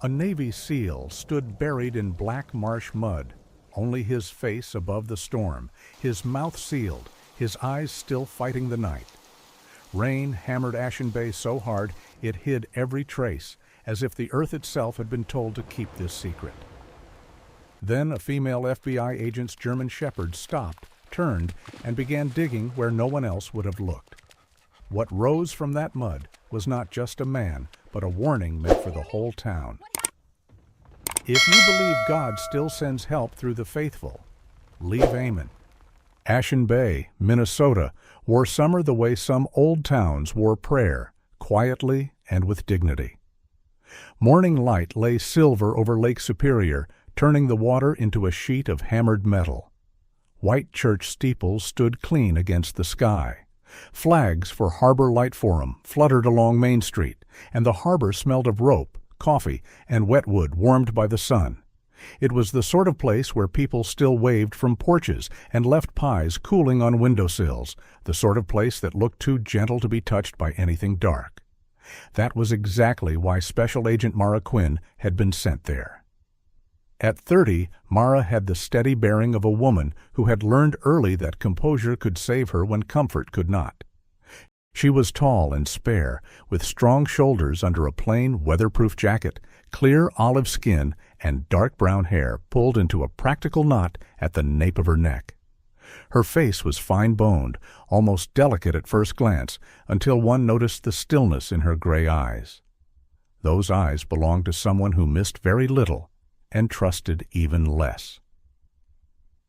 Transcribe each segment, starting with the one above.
A Navy SEAL stood buried in black marsh mud, only his face above the storm, his mouth sealed, his eyes still fighting the night. Rain hammered Ashen Bay so hard it hid every trace, as if the earth itself had been told to keep this secret. Then a female FBI agent's German shepherd stopped, turned, and began digging where no one else would have looked. What rose from that mud was not just a man, but a warning meant for the whole town. If you believe God still sends help through the faithful, leave Amen. Ashen Bay, Minnesota, wore summer the way some old towns wore prayer, quietly and with dignity. Morning light lay silver over Lake Superior, turning the water into a sheet of hammered metal. White church steeples stood clean against the sky. Flags for Harbor Light Forum fluttered along Main Street, and the harbor smelled of rope, coffee, and wetwood warmed by the sun. It was the sort of place where people still waved from porches and left pies cooling on windowsills, the sort of place that looked too gentle to be touched by anything dark. That was exactly why Special Agent Mara Quinn had been sent there. At 30, Mara had the steady bearing of a woman who had learned early that composure could save her when comfort could not. She was tall and spare, with strong shoulders under a plain, weatherproof jacket, clear olive skin, and dark brown hair pulled into a practical knot at the nape of her neck. Her face was fine-boned, almost delicate at first glance, until one noticed the stillness in her gray eyes. Those eyes belonged to someone who missed very little and trusted even less.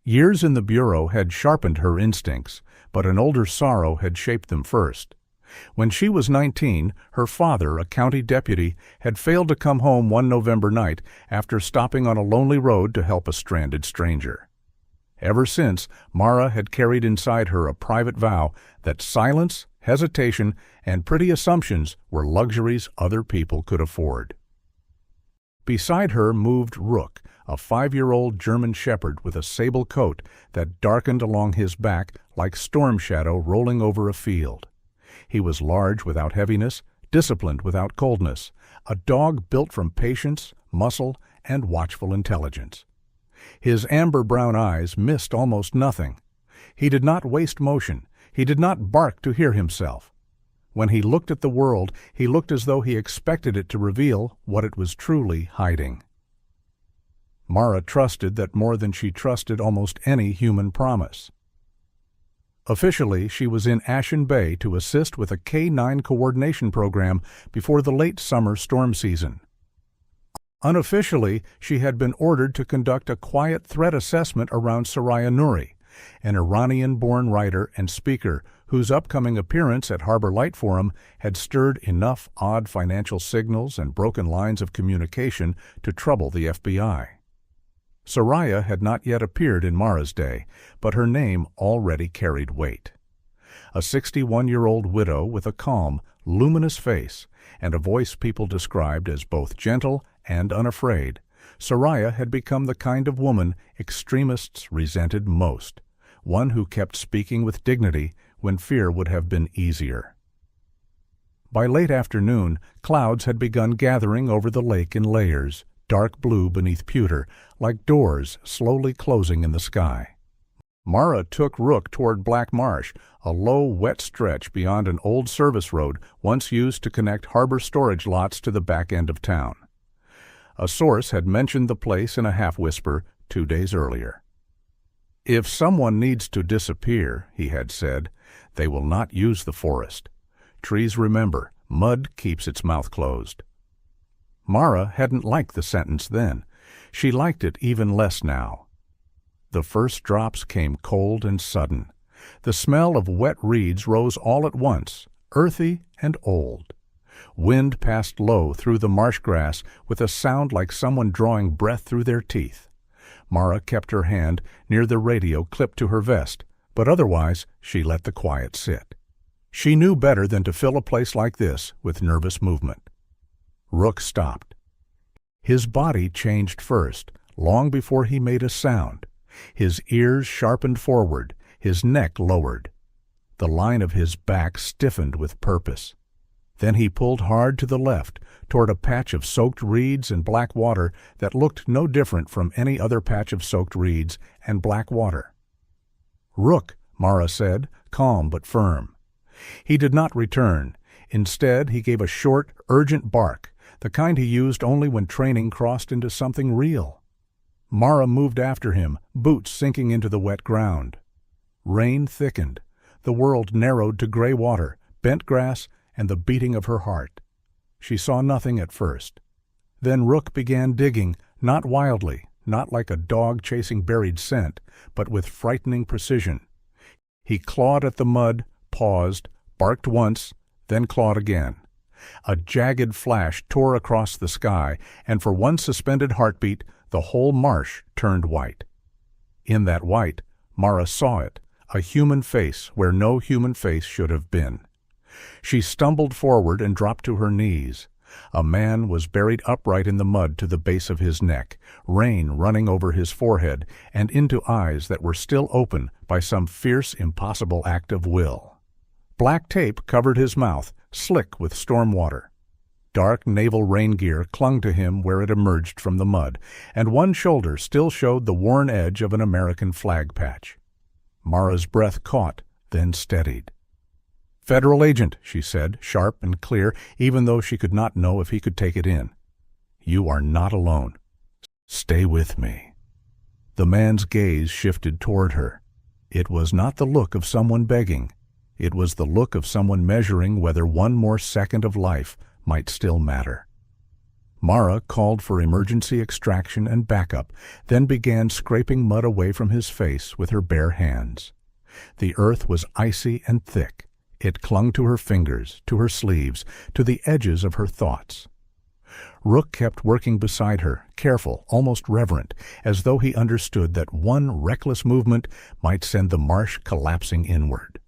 Years in the Bureau had sharpened her instincts, but an older sorrow had shaped them first. When she was 19, her father, a county deputy, had failed to come home one November night after stopping on a lonely road to help a stranded stranger. Ever since, Mara had carried inside her a private vow that silence, hesitation, and pretty assumptions were luxuries other people could afford. Beside her moved Rook, a 5-year-old German shepherd with a sable coat that darkened along his back like storm shadow rolling over a field. He was large without heaviness, disciplined without coldness, a dog built from patience, muscle, and watchful intelligence. His amber-brown eyes missed almost nothing. He did not waste motion. He did not bark to hear himself. When he looked at the world, he looked as though he expected it to reveal what it was truly hiding. Mara trusted that more than she trusted almost any human promise. Officially, she was in Ashen Bay to assist with a K-9 coordination program before the late summer storm season. Unofficially, she had been ordered to conduct a quiet threat assessment around Sariah Nuri, an Iranian-born writer and speaker whose upcoming appearance at Harbor Light Forum had stirred enough odd financial signals and broken lines of communication to trouble the FBI. Sariah had not yet appeared in Mara's day, but her name already carried weight. A 61-year-old widow with a calm, luminous face and a voice people described as both gentle and unafraid, Sariah had become the kind of woman extremists resented most, one who kept speaking with dignity when fear would have been easier. By late afternoon, clouds had begun gathering over the lake in layers, dark blue beneath pewter, like doors slowly closing in the sky. Mara took Rook toward Black Marsh, a low, wet stretch beyond an old service road once used to connect harbor storage lots to the back end of town. A source had mentioned the place in a half-whisper 2 days earlier. "If someone needs to disappear," he had said, "they will not use the forest. Trees remember, mud keeps its mouth closed." Mara hadn't liked the sentence then. She liked it even less now. The first drops came cold and sudden. The smell of wet reeds rose all at once, earthy and old. Wind passed low through the marsh grass with a sound like someone drawing breath through their teeth. Mara kept her hand near the radio clipped to her vest, but otherwise she let the quiet sit. She knew better than to fill a place like this with nervous movement. Rook stopped. His body changed first, long before he made a sound. His ears sharpened forward, his neck lowered. The line of his back stiffened with purpose. Then he pulled hard to the left, toward a patch of soaked reeds and black water that looked no different from any other patch of soaked reeds and black water. "Rook," Mara said, calm but firm. He did not return. Instead, he gave a short, urgent bark, the kind he used only when training crossed into something real. Mara moved after him, boots sinking into the wet ground. Rain thickened. The world narrowed to gray water, bent grass, and the beating of her heart. She saw nothing at first. Then Rook began digging, not wildly, not like a dog chasing buried scent, but with frightening precision. He clawed at the mud, paused, barked once, then clawed again. A jagged flash tore across the sky, and for one suspended heartbeat, the whole marsh turned white. In that white, Mara saw it, a human face where no human face should have been. She stumbled forward and dropped to her knees. A man was buried upright in the mud to the base of his neck, rain running over his forehead and into eyes that were still open by some fierce, impossible act of will. Black tape covered his mouth, slick with storm water. Dark naval rain gear clung to him where it emerged from the mud, and one shoulder still showed the worn edge of an American flag patch. Mara's breath caught, then steadied. "Federal agent," she said, sharp and clear, even though she could not know if he could take it in. "You are not alone. Stay with me." The man's gaze shifted toward her. It was not the look of someone begging. It was the look of someone measuring whether one more second of life might still matter. Mara called for emergency extraction and backup, then began scraping mud away from his face with her bare hands. The earth was icy and thick. It clung to her fingers, to her sleeves, to the edges of her thoughts. Rook kept working beside her, careful, almost reverent, as though he understood that one reckless movement might send the marsh collapsing inward.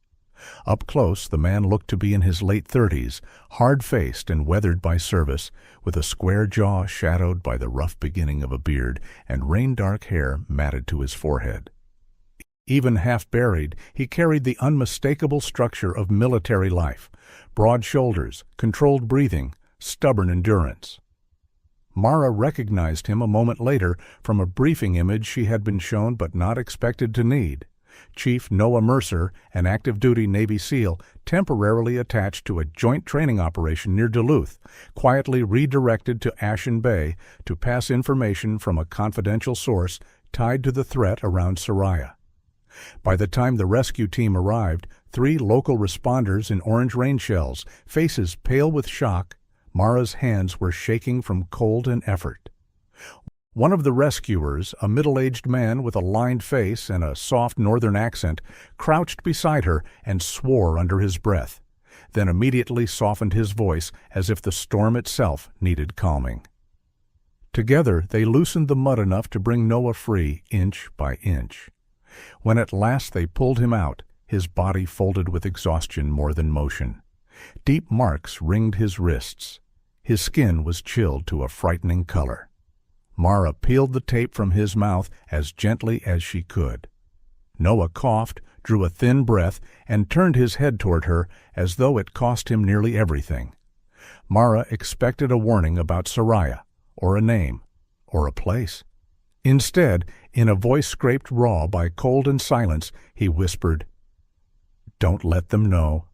Up close, the man looked to be in his late 30s, hard-faced and weathered by service, with a square jaw shadowed by the rough beginning of a beard and rain-dark hair matted to his forehead. Even half-buried, he carried the unmistakable structure of military life: broad shoulders, controlled breathing, stubborn endurance. Mara recognized him a moment later from a briefing image she had been shown but not expected to need. Chief Noah Mercer, an active-duty Navy SEAL, temporarily attached to a joint training operation near Duluth, quietly redirected to Ashen Bay to pass information from a confidential source tied to the threat around Sariah. By the time the rescue team arrived, 3 local responders in orange rain shells, faces pale with shock. Mara's hands were shaking from cold and effort. One of the rescuers, a middle-aged man with a lined face and a soft northern accent, crouched beside her and swore under his breath, then immediately softened his voice as if the storm itself needed calming. Together they loosened the mud enough to bring Noah free, inch by inch. When at last they pulled him out, his body folded with exhaustion more than motion. Deep marks ringed his wrists. His skin was chilled to a frightening color. Mara peeled the tape from his mouth as gently as she could. Noah coughed, drew a thin breath, and turned his head toward her as though it cost him nearly everything. Mara expected a warning about Sariah, or a name, or a place. Instead, in a voice scraped raw by cold and silence, he whispered, "Don't let them know.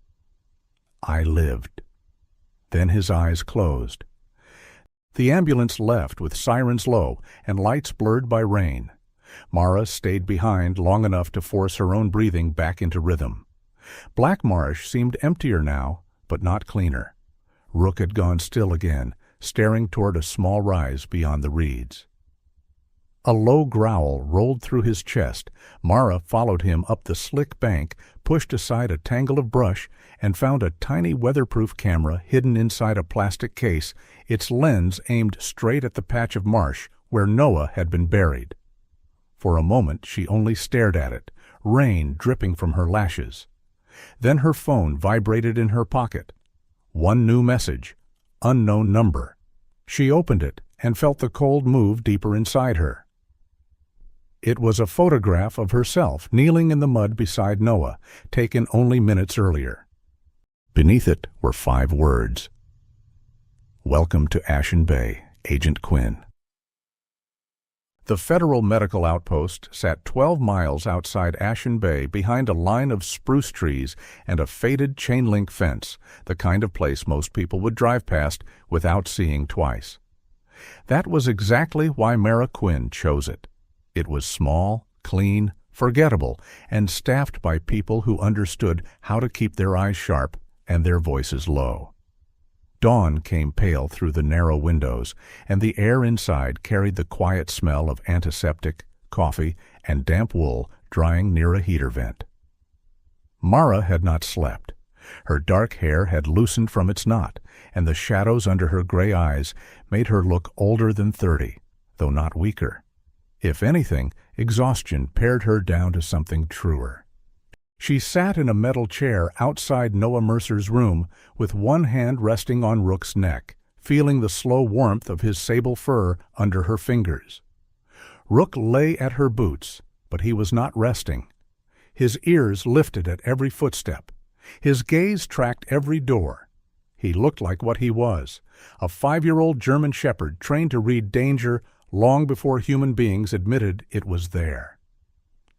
I lived." Then his eyes closed. The ambulance left with sirens low and lights blurred by rain. Mara stayed behind long enough to force her own breathing back into rhythm. Black Marsh seemed emptier now, but not cleaner. Rook had gone still again, staring toward a small rise beyond the reeds. A low growl rolled through his chest. Mara followed him up the slick bank, pushed aside a tangle of brush, and found a tiny weatherproof camera hidden inside a plastic case, its lens aimed straight at the patch of marsh where Noah had been buried. For a moment she only stared at it, rain dripping from her lashes. Then her phone vibrated in her pocket. One new message, unknown number. She opened it and felt the cold move deeper inside her. It was a photograph of herself kneeling in the mud beside Noah, taken only minutes earlier. Beneath it were 5 words. Welcome to Ashen Bay, Agent Quinn. The federal medical outpost sat 12 miles outside Ashen Bay behind a line of spruce trees and a faded chain-link fence, the kind of place most people would drive past without seeing twice. That was exactly why Mara Quinn chose it. It was small, clean, forgettable, and staffed by people who understood how to keep their eyes sharp and their voices low. Dawn came pale through the narrow windows, and the air inside carried the quiet smell of antiseptic, coffee, and damp wool drying near a heater vent. Mara had not slept. Her dark hair had loosened from its knot, and the shadows under her gray eyes made her look older than 30, though not weaker. If anything, exhaustion pared her down to something truer. She sat in a metal chair outside Noah Mercer's room, with one hand resting on Rook's neck, feeling the slow warmth of his sable fur under her fingers. Rook lay at her boots, but he was not resting. His ears lifted at every footstep. His gaze tracked every door. He looked like what he was, a 5-year-old German shepherd trained to read danger long before human beings admitted it was there.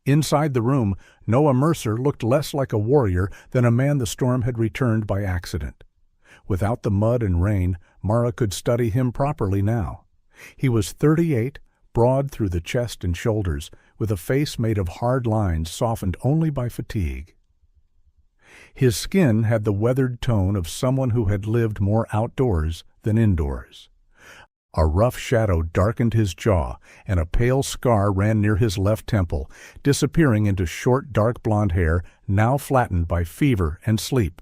Inside the room, Noah Mercer looked less like a warrior than a man the storm had returned by accident. Without the mud and rain, Mara could study him properly now. He was 38, broad through the chest and shoulders, with a face made of hard lines softened only by fatigue. His skin had the weathered tone of someone who had lived more outdoors than indoors. A rough shadow darkened his jaw, and a pale scar ran near his left temple, disappearing into short, dark blonde hair, now flattened by fever and sleep.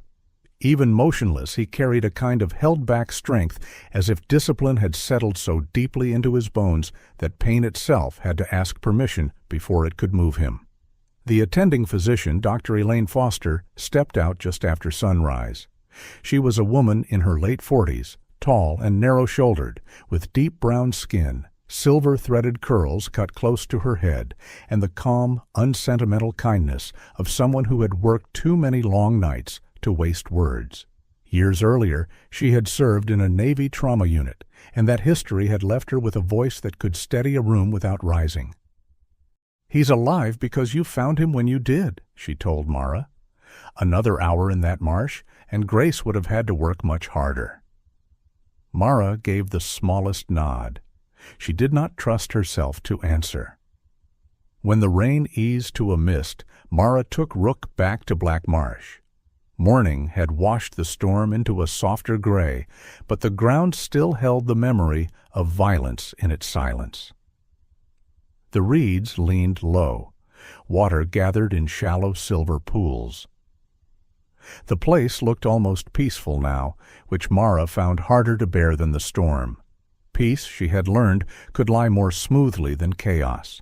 Even motionless, he carried a kind of held-back strength, as if discipline had settled so deeply into his bones that pain itself had to ask permission before it could move him. The attending physician, Dr. Elaine Foster, stepped out just after sunrise. She was a woman in her late 40s, tall and narrow-shouldered, with deep brown skin, silver-threaded curls cut close to her head, and the calm, unsentimental kindness of someone who had worked too many long nights to waste words. Years earlier, she had served in a Navy trauma unit, and that history had left her with a voice that could steady a room without rising. "He's alive because you found him when you did," she told Mara. Another hour in that marsh, and Grace would have had to work much harder. Mara gave the smallest nod. She did not trust herself to answer. When the rain eased to a mist, Mara took Rook back to Black Marsh. Morning had washed the storm into a softer gray, but the ground still held the memory of violence in its silence. The reeds leaned low. Water gathered in shallow silver pools. The place looked almost peaceful now, which Mara found harder to bear than the storm. Peace, she had learned, could lie more smoothly than chaos.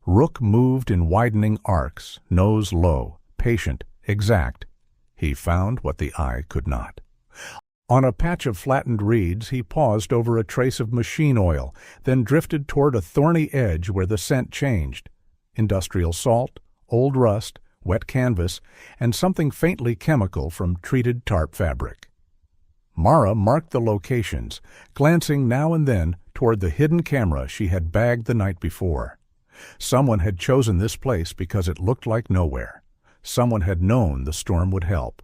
Rook moved in widening arcs, nose low, patient, exact. He found what the eye could not. On a patch of flattened reeds, he paused over a trace of machine oil, then drifted toward a thorny edge where the scent changed. Industrial salt, old rust, wet canvas, and something faintly chemical from treated tarp fabric. Mara marked the locations, glancing now and then toward the hidden camera she had bagged the night before. Someone had chosen this place because it looked like nowhere. Someone had known the storm would help.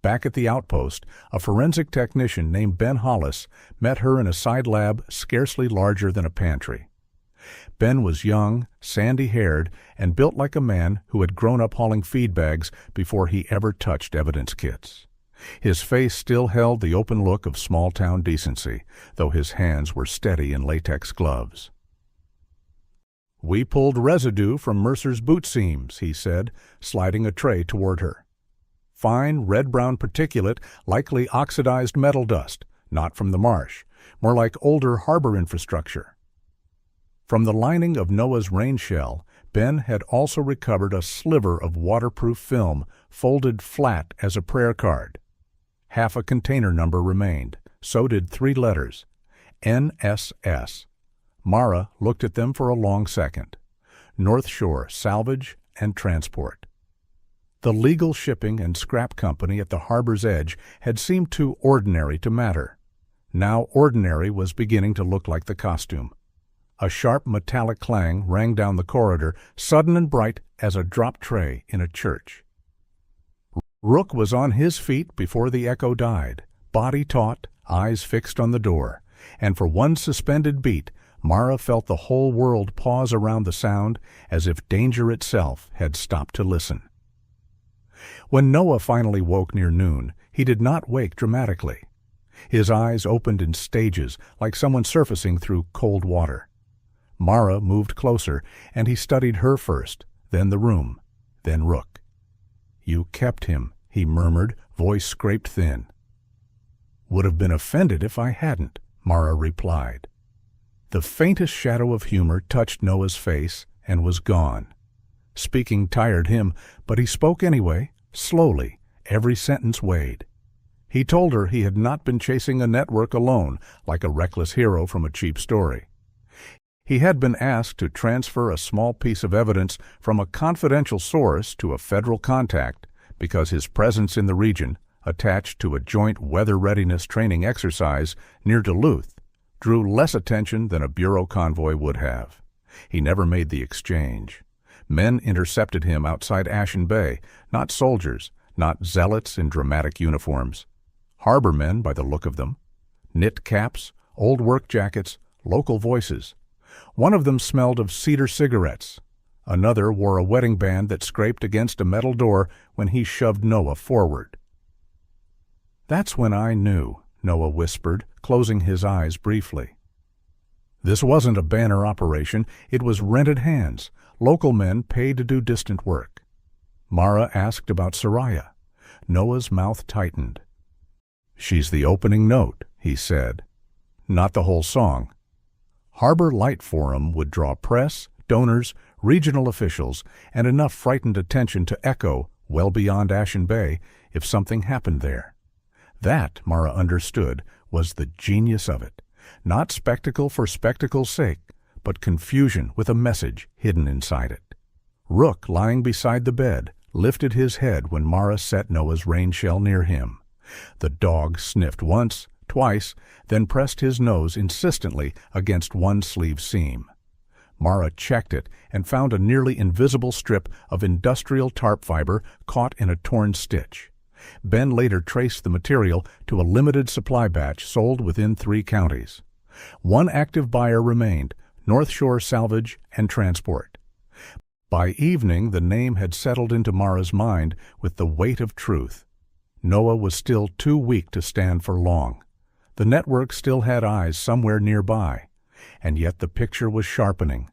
Back at the outpost, a forensic technician named Ben Hollis met her in a side lab scarcely larger than a pantry. Ben was young, sandy-haired, and built like a man who had grown up hauling feed bags before he ever touched evidence kits. His face still held the open look of small-town decency, though his hands were steady in latex gloves. "We pulled residue from Mercer's boot seams," he said, sliding a tray toward her. "Fine, red-brown particulate, likely oxidized metal dust, not from the marsh, more like older harbor infrastructure." From the lining of Noah's rain shell, Ben had also recovered a sliver of waterproof film folded flat as a prayer card. Half a container number remained. So did 3 letters. NSS. Mara looked at them for a long second. North Shore Salvage and Transport. The legal shipping and scrap company at the harbor's edge had seemed too ordinary to matter. Now ordinary was beginning to look like the costume. A sharp metallic clang rang down the corridor, sudden and bright as a drop tray in a church. Rook was on his feet before the echo died, body taut, eyes fixed on the door, and for one suspended beat, Mara felt the whole world pause around the sound as if danger itself had stopped to listen. When Noah finally woke near noon, he did not wake dramatically. His eyes opened in stages, like someone surfacing through cold water. Mara moved closer, and he studied her first, then the room, then Rook. "You kept him," he murmured, voice scraped thin. "Would have been offended if I hadn't," Mara replied. The faintest shadow of humor touched Noah's face and was gone. Speaking tired him, but he spoke anyway, slowly, every sentence weighed. He told her he had not been chasing a network alone, like a reckless hero from a cheap story. He had been asked to transfer a small piece of evidence from a confidential source to a federal contact because his presence in the region, attached to a joint weather readiness training exercise near Duluth, drew less attention than a bureau convoy would have. He never made the exchange. Men intercepted him outside Ashen Bay, not soldiers, not zealots in dramatic uniforms. Harbor men by the look of them. Knit caps, old work jackets, local voices. One of them smelled of cedar cigarettes. Another wore a wedding band that scraped against a metal door when he shoved Noah forward. "That's when I knew," Noah whispered, closing his eyes briefly. This wasn't a banner operation, it was rented hands, local men paid to do distant work. Mara asked about Sariah. Noah's mouth tightened. "She's the opening note," he said. "Not the whole song." Harbor Light Forum would draw press, donors, regional officials, and enough frightened attention to echo well beyond Ashen Bay if something happened there. That, Mara understood, was the genius of it. Not spectacle for spectacle's sake, but confusion with a message hidden inside it. Rook, lying beside the bed, lifted his head when Mara set Noah's rain shell near him. The dog sniffed once, twice, then pressed his nose insistently against one sleeve seam. Mara checked it and found a nearly invisible strip of industrial tarp fiber caught in a torn stitch. Ben later traced the material to a limited supply batch sold within 3 counties. One active buyer remained, North Shore Salvage and Transport. By evening, the name had settled into Mara's mind with the weight of truth. Noah was still too weak to stand for long. The network still had eyes somewhere nearby, and yet the picture was sharpening.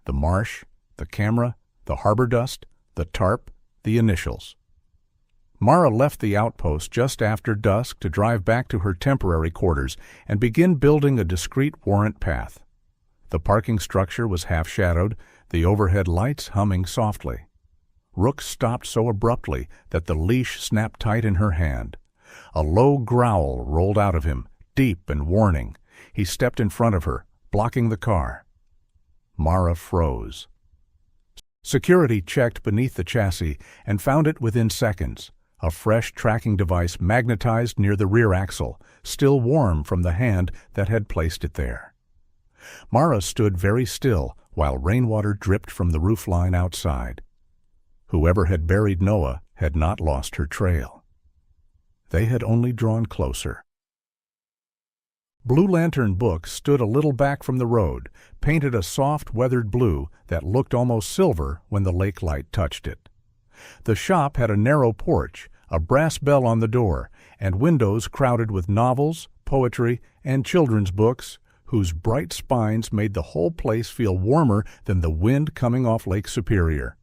The marsh, the camera, the harbor dust, the tarp, the initials. Mara left the outpost just after dusk to drive back to her temporary quarters and begin building a discreet warrant path. The parking structure was half-shadowed, the overhead lights humming softly. Rook stopped so abruptly that the leash snapped tight in her hand. A low growl rolled out of him, deep and warning. He stepped in front of her, blocking the car. Mara froze. Security checked beneath the chassis and found it within seconds. A fresh tracking device magnetized near the rear axle, still warm from the hand that had placed it there. Mara stood very still while rainwater dripped from the roofline outside. Whoever had buried Noah had not lost her trail. They had only drawn closer. Blue Lantern Books stood a little back from the road, painted a soft weathered blue that looked almost silver when the lake light touched it. The shop had a narrow porch, a brass bell on the door, and windows crowded with novels, poetry, and children's books, whose bright spines made the whole place feel warmer than the wind coming off Lake Superior.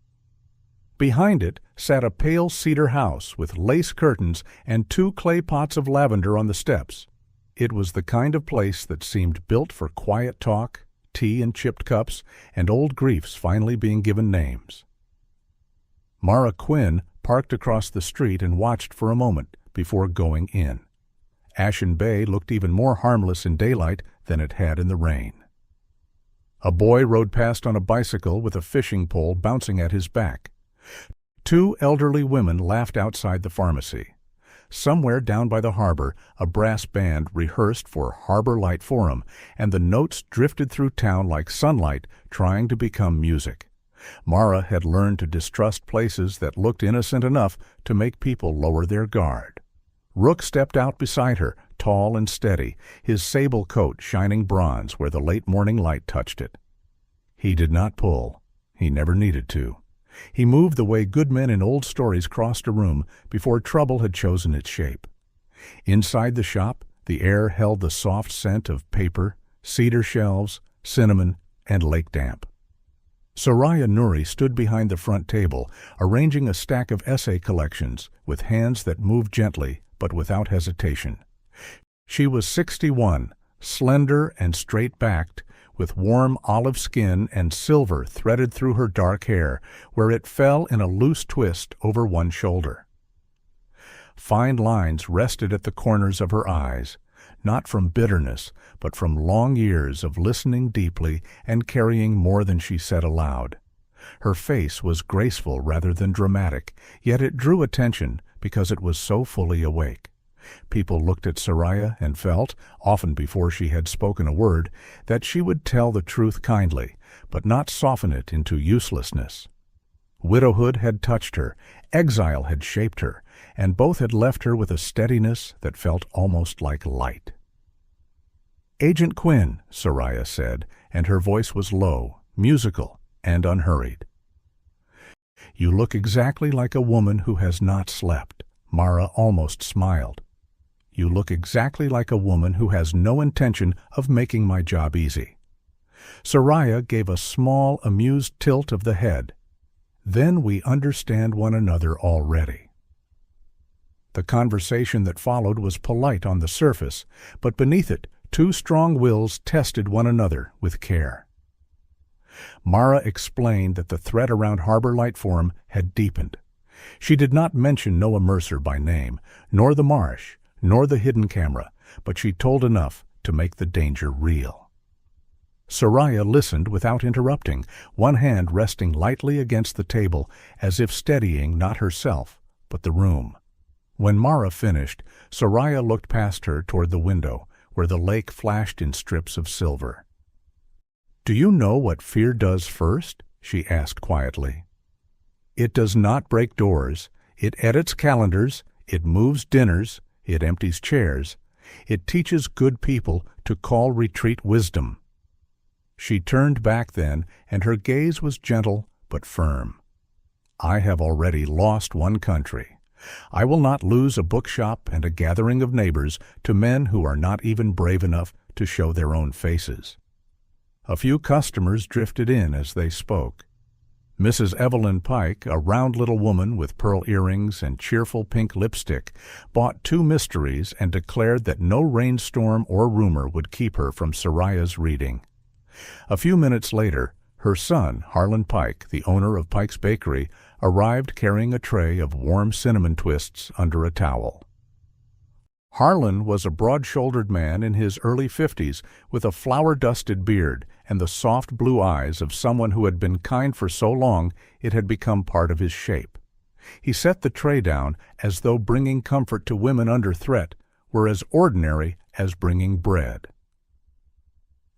Behind it sat a pale cedar house with lace curtains and 2 clay pots of lavender on the steps. It was the kind of place that seemed built for quiet talk, tea in chipped cups, and old griefs finally being given names. Mara Quinn parked across the street and watched for a moment before going in. Ashen Bay looked even more harmless in daylight than it had in the rain. A boy rode past on a bicycle with a fishing pole bouncing at his back. Two elderly women laughed outside the pharmacy. Somewhere down by the harbor, a brass band rehearsed for Harbor Light Forum, and the notes drifted through town like sunlight, trying to become music. Mara had learned to distrust places that looked innocent enough to make people lower their guard. Rook stepped out beside her, tall and steady, his sable coat shining bronze where the late morning light touched it. He did not pull. He never needed to. He moved the way good men in old stories crossed a room before trouble had chosen its shape. Inside the shop, the air held the soft scent of paper, cedar shelves, cinnamon, and lake damp. Sariah Nuri stood behind the front table, arranging a stack of essay collections with hands that moved gently but without hesitation. She was 61, slender and straight-backed, with warm olive skin and silver threaded through her dark hair, where it fell in a loose twist over one shoulder. Fine lines rested at the corners of her eyes, not from bitterness, but from long years of listening deeply and carrying more than she said aloud. Her face was graceful rather than dramatic, yet it drew attention because it was so fully awake. People looked at Sariah and felt, often before she had spoken a word, that she would tell the truth kindly, but not soften it into uselessness. Widowhood had touched her, exile had shaped her, and both had left her with a steadiness that felt almost like light. "Agent Quinn," Sariah said, and her voice was low, musical, and unhurried. "You look exactly like a woman who has not slept." Mara almost smiled. "You look exactly like a woman who has no intention of making my job easy." Sariah gave a small, amused tilt of the head. "Then we understand one another already." The conversation that followed was polite on the surface, but beneath it, two strong wills tested one another with care. Mara explained that the threat around Harbor Light Forum had deepened. She did not mention Noah Mercer by name, nor the marsh, nor the hidden camera, but she told enough to make the danger real. Sariah listened without interrupting, one hand resting lightly against the table as if steadying not herself, but the room. When Mara finished, Sariah looked past her toward the window, where the lake flashed in strips of silver. "Do you know what fear does first?" she asked quietly. "It does not break doors. It edits calendars. It moves dinners. It empties chairs. It teaches good people to call retreat wisdom." She turned back then, and her gaze was gentle but firm. "I have already lost one country. I will not lose a bookshop and a gathering of neighbors to men who are not even brave enough to show their own faces." A few customers drifted in as they spoke. Mrs. Evelyn Pike, a round little woman with pearl earrings and cheerful pink lipstick, bought 2 mysteries and declared that no rainstorm or rumor would keep her from Sariah's reading. A few minutes later, her son, Harlan Pike, the owner of Pike's Bakery, arrived carrying a tray of warm cinnamon twists under a towel. Harlan was a broad-shouldered man in his early 50s with a flour-dusted beard and the soft blue eyes of someone who had been kind for so long it had become part of his shape. He set the tray down as though bringing comfort to women under threat were as ordinary as bringing bread.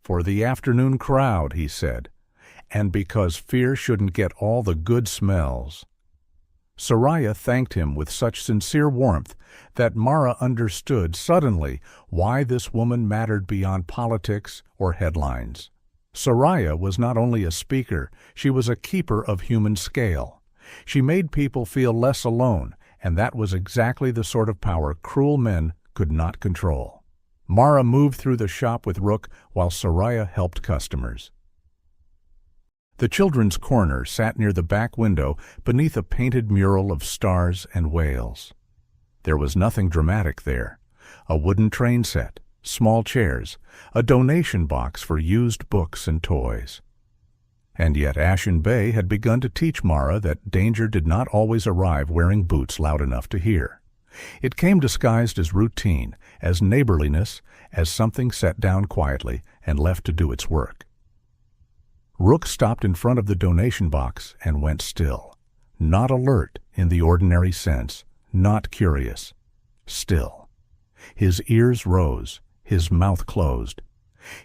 "For the afternoon crowd," he said, "and because fear shouldn't get all the good smells." Sariah thanked him with such sincere warmth that Mara understood suddenly why this woman mattered beyond politics or headlines. Sariah was not only a speaker, she was a keeper of human scale. She made people feel less alone, and that was exactly the sort of power cruel men could not control. Mara moved through the shop with Rook while Sariah helped customers. The children's corner sat near the back window beneath a painted mural of stars and whales. There was nothing dramatic there. A wooden train set, small chairs, a donation box for used books and toys. And yet Ashen Bay had begun to teach Mara that danger did not always arrive wearing boots loud enough to hear. It came disguised as routine, as neighborliness, as something set down quietly and left to do its work. Rook stopped in front of the donation box and went still. not alert in the ordinary sense, not curious. Still. His ears rose, his mouth closed.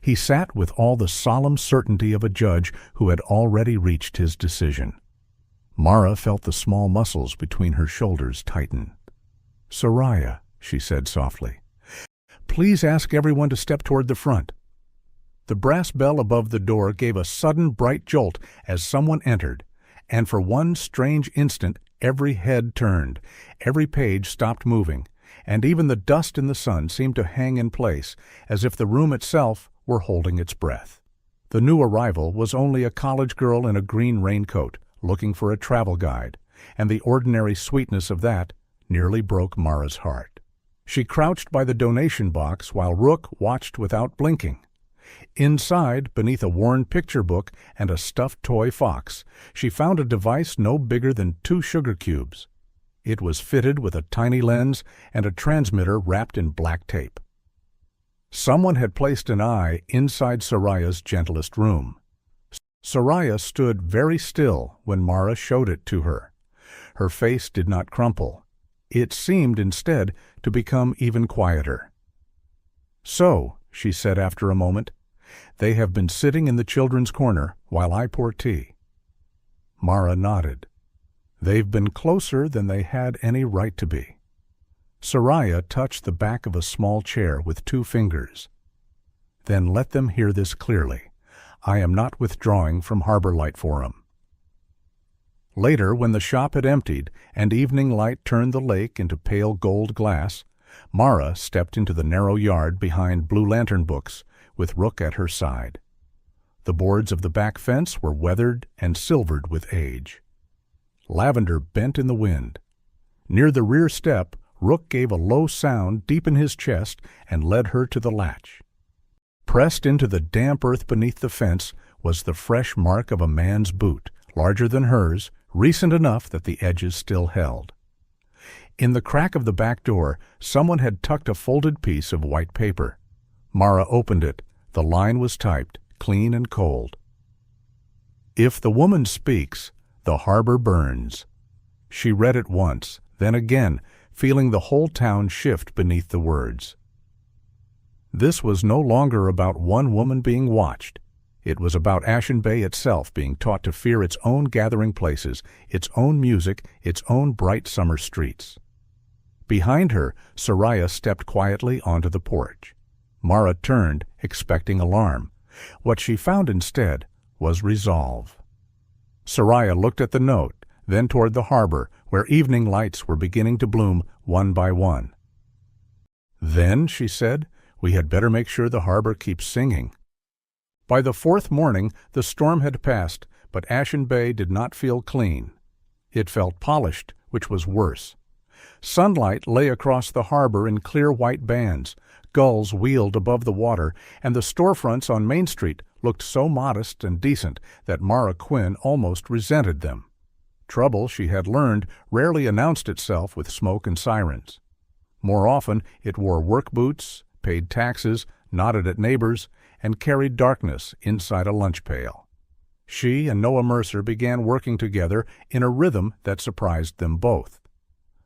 He sat with all the solemn certainty of a judge who had already reached his decision. Mara felt the small muscles between her shoulders tighten. "Sariah," she said softly, "please ask everyone to step toward the front." The brass bell above the door gave a sudden bright jolt as someone entered, and for one strange instant every head turned, every page stopped moving, and even the dust in the sun seemed to hang in place, as if the room itself were holding its breath. The new arrival was only a college girl in a green raincoat, looking for a travel guide, and the ordinary sweetness of that nearly broke Mara's heart. She crouched by the donation box while Rook watched without blinking. Inside, beneath a worn picture book and a stuffed toy fox, she found a device no bigger than 2 sugar cubes. It was fitted with a tiny lens and a transmitter wrapped in black tape. Someone had placed an eye inside Sariah's gentlest room. Sariah stood very still when Mara showed it to her. Her face did not crumple. It seemed instead to become even quieter. "So," she said after a moment, "they have been sitting in the children's corner while I pour tea." Mara nodded. "They've been closer than they had any right to be." Sariah touched the back of a small chair with 2 fingers. "Then let them hear this clearly. I am not withdrawing from Harbor Light Forum." Later, when the shop had emptied and evening light turned the lake into pale gold glass, Mara stepped into the narrow yard behind Blue Lantern books, with Rook at her side. The boards of the back fence were weathered and silvered with age. Lavender bent in the wind. Near the rear step, Rook gave a low sound deep in his chest and led her to the latch. Pressed into the damp earth beneath the fence was the fresh mark of a man's boot, larger than hers, recent enough that the edges still held. In the crack of the back door, someone had tucked a folded piece of white paper. Mara opened it. The line was typed, clean and cold. "If the woman speaks, the harbor burns." She read it once, then again, feeling the whole town shift beneath the words. This was no longer about one woman being watched. It was about Ashen Bay itself being taught to fear its own gathering places, its own music, its own bright summer streets. Behind her, Sariah stepped quietly onto the porch. Mara turned, expecting alarm. What she found instead was resolve. Sariah looked at the note, then toward the harbor, where evening lights were beginning to bloom one by one. "Then," she said, "we had better make sure the harbor keeps singing." By the 4th morning, the storm had passed, but Ashen Bay did not feel clean. It felt polished, which was worse. Sunlight lay across the harbor in clear white bands. Gulls wheeled above the water, and the storefronts on Main Street looked so modest and decent that Mara Quinn almost resented them. Trouble, she had learned, rarely announced itself with smoke and sirens. More often, it wore work boots, paid taxes, nodded at neighbors, and carried darkness inside a lunch pail. She and Noah Mercer began working together in a rhythm that surprised them both.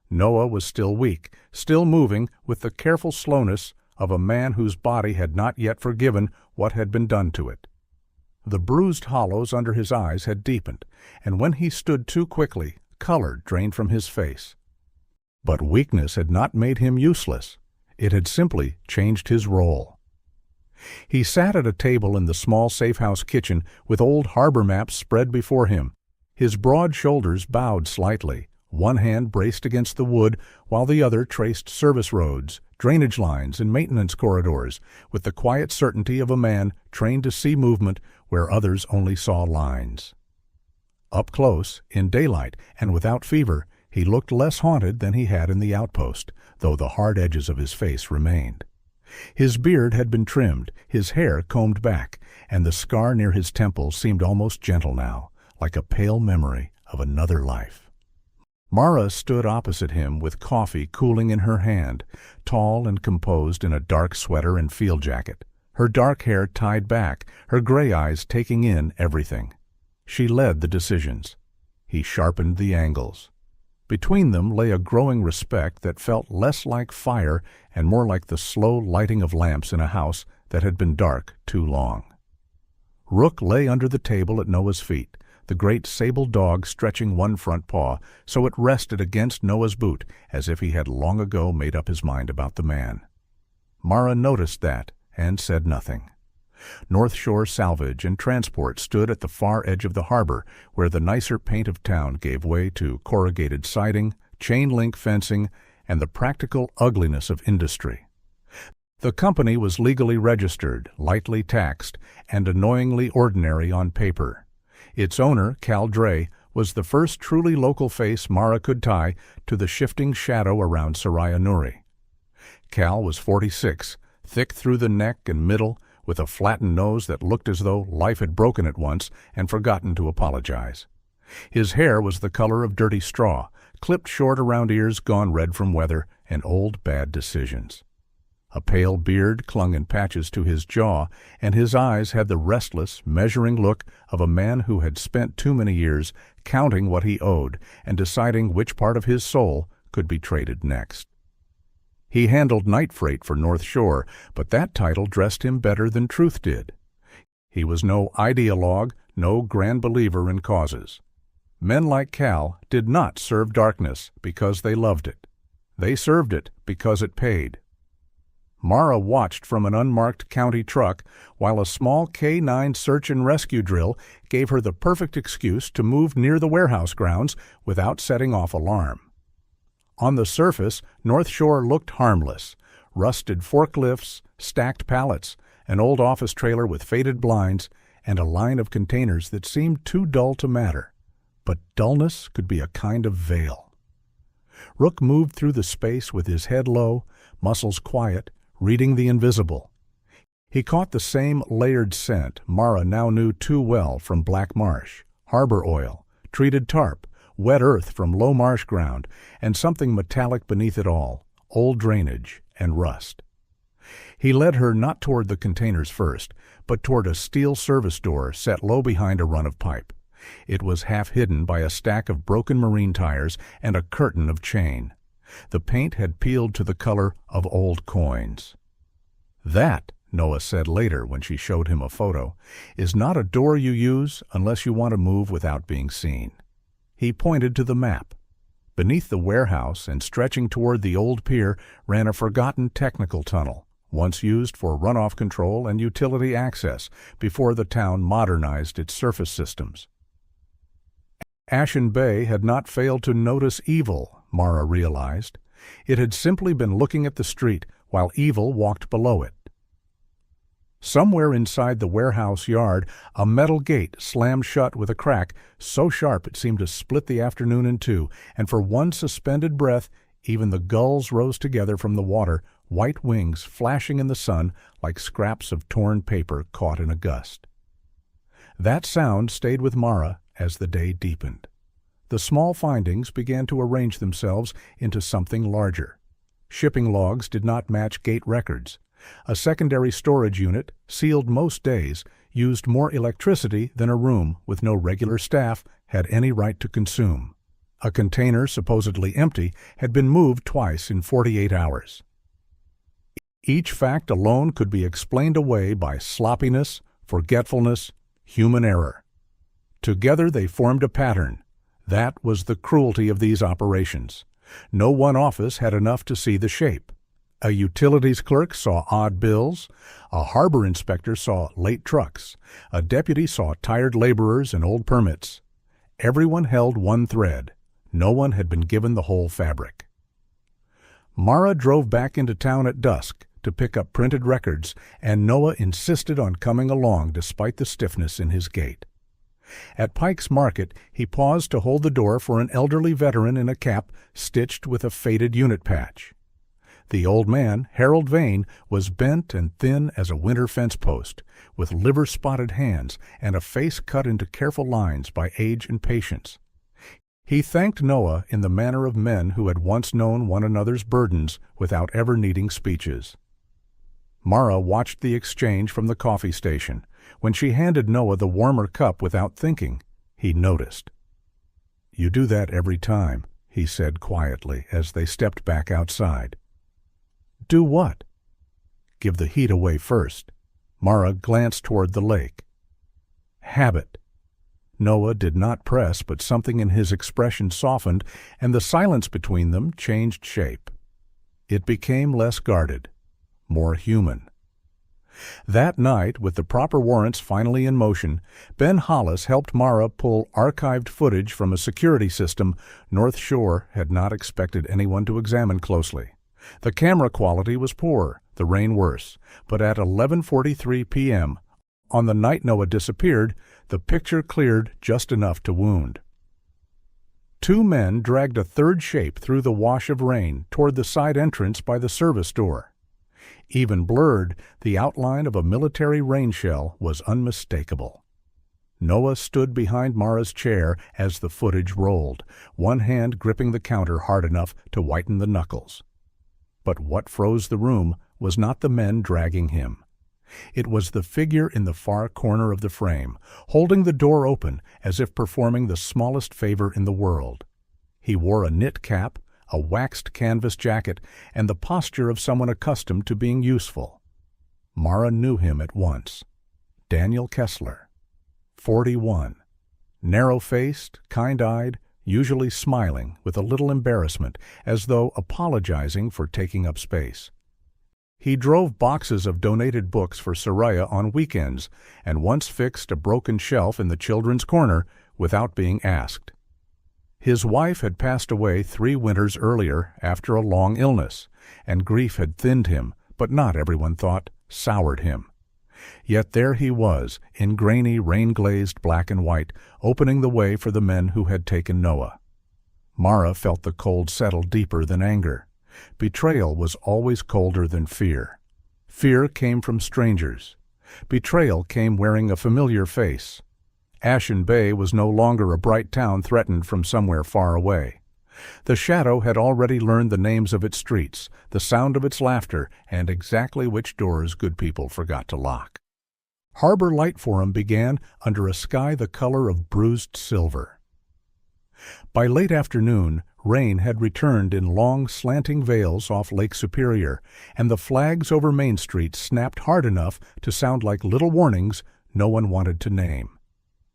Noah was still weak, still moving with the careful slowness of a man whose body had not yet forgiven what had been done to it. The bruised hollows under his eyes had deepened, and when he stood too quickly, color drained from his face. But weakness had not made him useless. It had simply changed his role. He sat at a table in the small safe-house kitchen with old harbor maps spread before him. His broad shoulders bowed slightly. One hand braced against the wood, while the other traced service roads, drainage lines, and maintenance corridors, with the quiet certainty of a man trained to see movement where others only saw lines. Up close, in daylight, and without fever, he looked less haunted than he had in the outpost, though the hard edges of his face remained. His beard had been trimmed, his hair combed back, and the scar near his temple seemed almost gentle now, like a pale memory of another life. Mara stood opposite him with coffee cooling in her hand, tall and composed in a dark sweater and field jacket, her dark hair tied back, her gray eyes taking in everything. She led the decisions. He sharpened the angles. Between them lay a growing respect that felt less like fire and more like the slow lighting of lamps in a house that had been dark too long. Rook lay under the table at Noah's feet, the great sable dog stretching one front paw so it rested against Noah's boot as if he had long ago made up his mind about the man. Mara noticed that and said nothing. North Shore Salvage and Transport stood at the far edge of the harbor where the nicer paint of town gave way to corrugated siding, chain-link fencing, and the practical ugliness of industry. The company was legally registered, lightly taxed, and annoyingly ordinary on paper. Its owner, Cal Dre, was the first truly local face Mara could tie to the shifting shadow around Sariah Nuri. Cal was 46, thick through the neck and middle, with a flattened nose that looked as though life had broken it once and forgotten to apologize. His hair was the color of dirty straw, clipped short around ears gone red from weather and old bad decisions. A pale beard clung in patches to his jaw, and his eyes had the restless, measuring look of a man who had spent too many years counting what he owed and deciding which part of his soul could be traded next. He handled night freight for North Shore, but that title dressed him better than truth did. He was no ideologue, no grand believer in causes. Men like Cal did not serve darkness because they loved it. They served it because it paid. Mara watched from an unmarked county truck while a small K-9 search and rescue drill gave her the perfect excuse to move near the warehouse grounds without setting off alarm. On the surface, North Shore looked harmless. Rusted forklifts, stacked pallets, an old office trailer with faded blinds, and a line of containers that seemed too dull to matter. But dullness could be a kind of veil. Rook moved through the space with his head low, muscles quiet, reading the invisible. He caught the same layered scent Mara now knew too well from black marsh, harbor oil, treated tarp, wet earth from low marsh ground, and something metallic beneath it all, old drainage and rust. He led her not toward the containers first, but toward a steel service door set low behind a run of pipe. It was half hidden by a stack of broken marine tires and a curtain of chain. The paint had peeled to the color of old coins. That, Noah said later when she showed him a photo, is not a door you use unless you want to move without being seen. He pointed to the map. Beneath the warehouse and stretching toward the old pier ran a forgotten technical tunnel, once used for runoff control and utility access before the town modernized its surface systems. Ashen Bay had not failed to notice evil, Mara realized. It had simply been looking at the street while evil walked below it. Somewhere inside the warehouse yard, a metal gate slammed shut with a crack so sharp it seemed to split the afternoon in two, and for one suspended breath, even the gulls rose together from the water, white wings flashing in the sun like scraps of torn paper caught in a gust. That sound stayed with Mara as the day deepened. The small findings began to arrange themselves into something larger. Shipping logs did not match gate records. A secondary storage unit, sealed most days, used more electricity than a room with no regular staff had any right to consume. A container, supposedly empty, had been moved twice in 48 hours. Each fact alone could be explained away by sloppiness, forgetfulness, human error. Together they formed a pattern. That was the cruelty of these operations. No one office had enough to see the shape. A utilities clerk saw odd bills, a harbor inspector saw late trucks, a deputy saw tired laborers and old permits. Everyone held one thread. No one had been given the whole fabric. Mara drove back into town at dusk to pick up printed records, and Noah insisted on coming along despite the stiffness in his gait. At Pike's Market, he paused to hold the door for an elderly veteran in a cap stitched with a faded unit patch. The old man, Harold Vane, was bent and thin as a winter fence post, with liver-spotted hands and a face cut into careful lines by age and patience. He thanked Noah in the manner of men who had once known one another's burdens without ever needing speeches. Mara watched the exchange from the coffee station. When she handed Noah the warmer cup without thinking, he noticed. "You do that every time," he said quietly as they stepped back outside. "Do what?" "Give the heat away first." Mara glanced toward the lake. "Habit." Noah did not press, but something in his expression softened, and the silence between them changed shape. It became less guarded, more human. That night, with the proper warrants finally in motion, Ben Hollis helped Mara pull archived footage from a security system North Shore had not expected anyone to examine closely. The camera quality was poor, the rain worse, but at 11:43 p.m., on the night Noah disappeared, the picture cleared just enough to wound. Two men dragged a third shape through the wash of rain toward the side entrance by the service door. Even blurred, the outline of a military rain shell was unmistakable. Noah stood behind Mara's chair as the footage rolled, one hand gripping the counter hard enough to whiten the knuckles. But what froze the room was not the men dragging him. It was the figure in the far corner of the frame, holding the door open as if performing the smallest favor in the world. He wore a knit cap, a waxed canvas jacket, and the posture of someone accustomed to being useful. Mara knew him at once. Daniel Kessler, 41, narrow-faced, kind-eyed, usually smiling with a little embarrassment, as though apologizing for taking up space. He drove boxes of donated books for Sariah on weekends and once fixed a broken shelf in the children's corner without being asked. His wife had passed away 3 winters earlier after a long illness, and grief had thinned him, but not, everyone thought, soured him. Yet there he was, in grainy, rain-glazed black and white, opening the way for the men who had taken Noah. Mara felt the cold settle deeper than anger. Betrayal was always colder than fear. Fear came from strangers. Betrayal came wearing a familiar face. Ashen Bay was no longer a bright town threatened from somewhere far away. The shadow had already learned the names of its streets, the sound of its laughter, and exactly which doors good people forgot to lock. Harbor Light Forum began under a sky the color of bruised silver. By late afternoon, rain had returned in long, slanting veils off Lake Superior, and the flags over Main Street snapped hard enough to sound like little warnings no one wanted to name.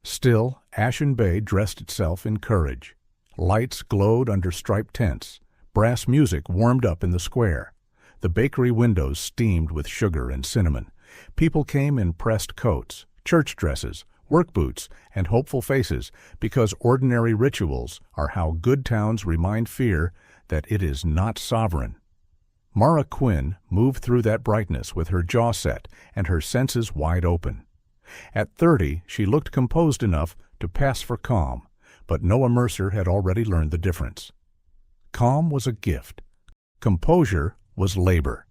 Still, Ashen Bay dressed itself in courage. Lights glowed under striped tents. Brass music warmed up in the square. The bakery windows steamed with sugar and cinnamon. People came in pressed coats, church dresses, work boots, and hopeful faces, because ordinary rituals are how good towns remind fear that it is not sovereign. Mara Quinn moved through that brightness with her jaw set and her senses wide open. At 30, she looked composed enough to pass for calm, but Noah Mercer had already learned the difference. Calm was a gift. Composure was labor.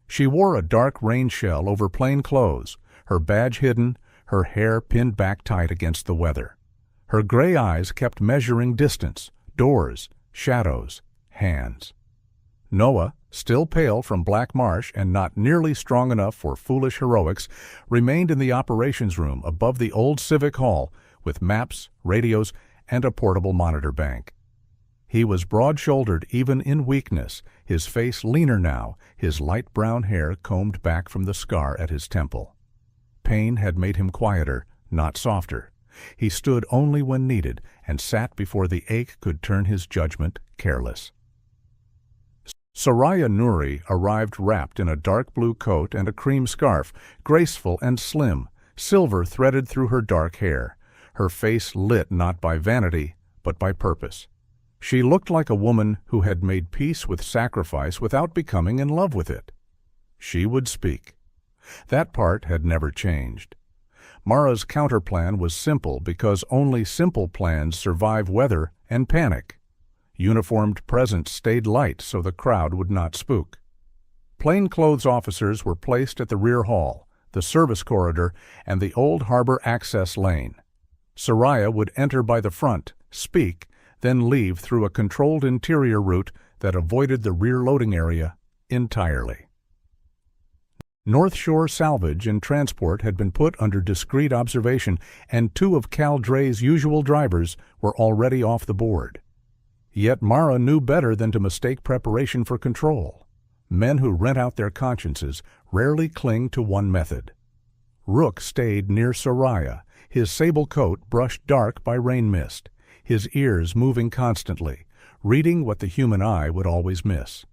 She wore a dark rain shell over plain clothes, her badge hidden, her hair pinned back tight against the weather. Her gray eyes kept measuring distance, doors, shadows, hands. Noah, still pale from Black Marsh and not nearly strong enough for foolish heroics, remained in the operations room above the old Civic Hall with maps, radios, and a portable monitor bank. He was broad-shouldered even in weakness, his face leaner now, his light brown hair combed back from the scar at his temple. Pain had made him quieter, not softer. He stood only when needed and sat before the ache could turn his judgment careless. Sariah Nuri arrived wrapped in a dark blue coat and a cream scarf, graceful and slim, silver threaded through her dark hair, her face lit not by vanity, but by purpose. She looked like a woman who had made peace with sacrifice without becoming in love with it. She would speak. That part had never changed. Mara's counterplan was simple because only simple plans survive weather and panic. Uniformed presence stayed light so the crowd would not spook. Plainclothes officers were placed at the rear hall, the service corridor, and the old harbor access lane. Sariah would enter by the front, speak, then leave through a controlled interior route that avoided the rear loading area entirely. North Shore salvage and transport had been put under discreet observation, and 2 of Cal Dre's usual drivers were already off the board. Yet Mara knew better than to mistake preparation for control. Men who rent out their consciences rarely cling to one method. Rook stayed near Sariah, his sable coat brushed dark by rain mist, his ears moving constantly, reading what the human eye would always miss.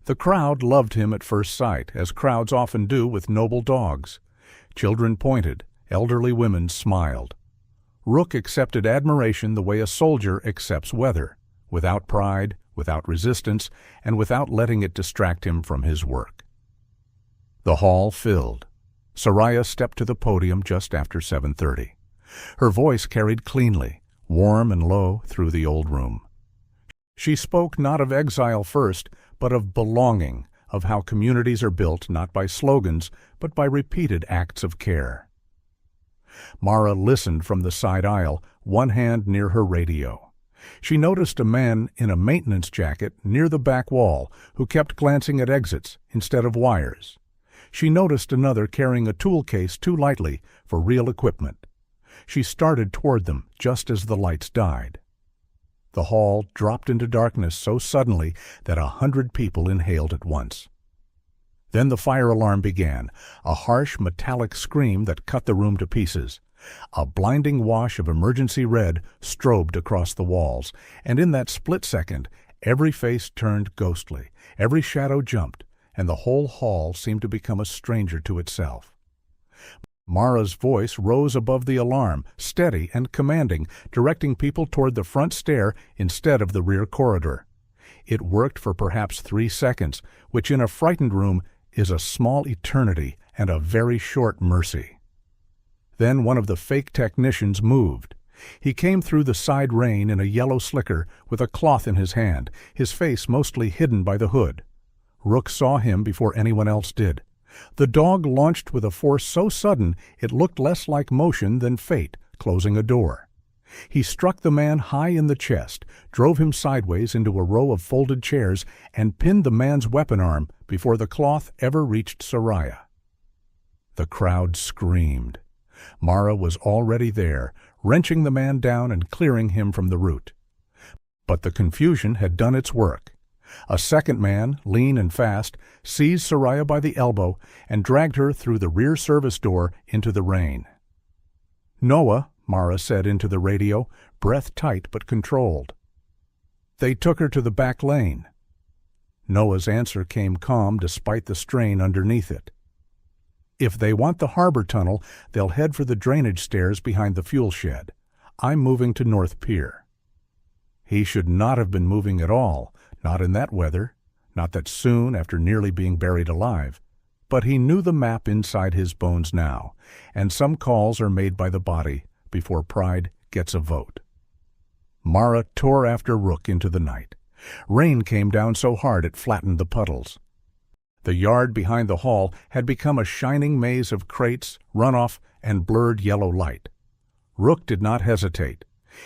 The crowd loved him at first sight, as crowds often do with noble dogs. Children pointed, elderly women smiled. Rook accepted admiration the way a soldier accepts weather, without pride, without resistance, and without letting it distract him from his work. The hall filled. Sariah stepped to the podium just after 7:30. Her voice carried cleanly, warm and low through the old room. She spoke not of exile first, but of belonging, of how communities are built not by slogans, but by repeated acts of care. Mara listened from the side aisle, one hand near her radio. She noticed a man in a maintenance jacket near the back wall who kept glancing at exits instead of wires. She noticed another carrying a tool case too lightly for real equipment. She started toward them just as the lights died. The hall dropped into darkness so suddenly that 100 people inhaled at once. Then the fire alarm began, a harsh metallic scream that cut the room to pieces. A blinding wash of emergency red strobed across the walls, and in that split second, every face turned ghostly, every shadow jumped, and the whole hall seemed to become a stranger to itself. Mara's voice rose above the alarm, steady and commanding, directing people toward the front stair instead of the rear corridor. It worked for perhaps 3 seconds, which in a frightened room is a small eternity and a very short mercy. Then one of the fake technicians moved. He came through the side rain in a yellow slicker with a cloth in his hand, his face mostly hidden by the hood. Rook saw him before anyone else did. The dog launched with a force so sudden it looked less like motion than fate closing a door. He struck the man high in the chest, drove him sideways into a row of folded chairs, and pinned the man's weapon arm before the cloth ever reached Sariah. The crowd screamed. Mara was already there, wrenching the man down and clearing him from the root. But the confusion had done its work. A second man, lean and fast, seized Sariah by the elbow and dragged her through the rear service door into the rain. "Noah," Mara said into the radio, breath tight but controlled. They took her to the back lane. Noah's answer came calm despite the strain underneath it. "If they want the harbor tunnel, they'll head for the drainage stairs behind the fuel shed. I'm moving to North Pier." He should not have been moving at all, not in that weather, not that soon after nearly being buried alive. But he knew the map inside his bones now, and some calls are made by the body before pride gets a vote. Mara tore after Rook into the night. Rain came down so hard it flattened the puddles. The yard behind the hall had become a shining maze of crates, runoff, and blurred yellow light. Rook did not hesitate.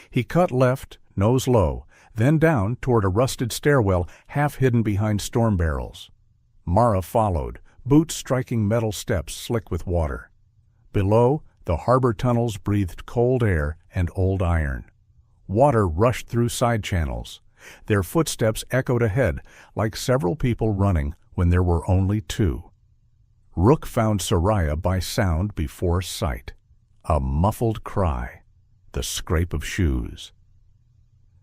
He cut left, nose low, then down toward a rusted stairwell half hidden behind storm barrels. Mara followed, boots striking metal steps slick with water. Below, the harbor tunnels breathed cold air and old iron. Water rushed through side channels. Their footsteps echoed ahead, like several people running when there were only 2. Rook found Sariah by sound before sight. A muffled cry, the scrape of shoes.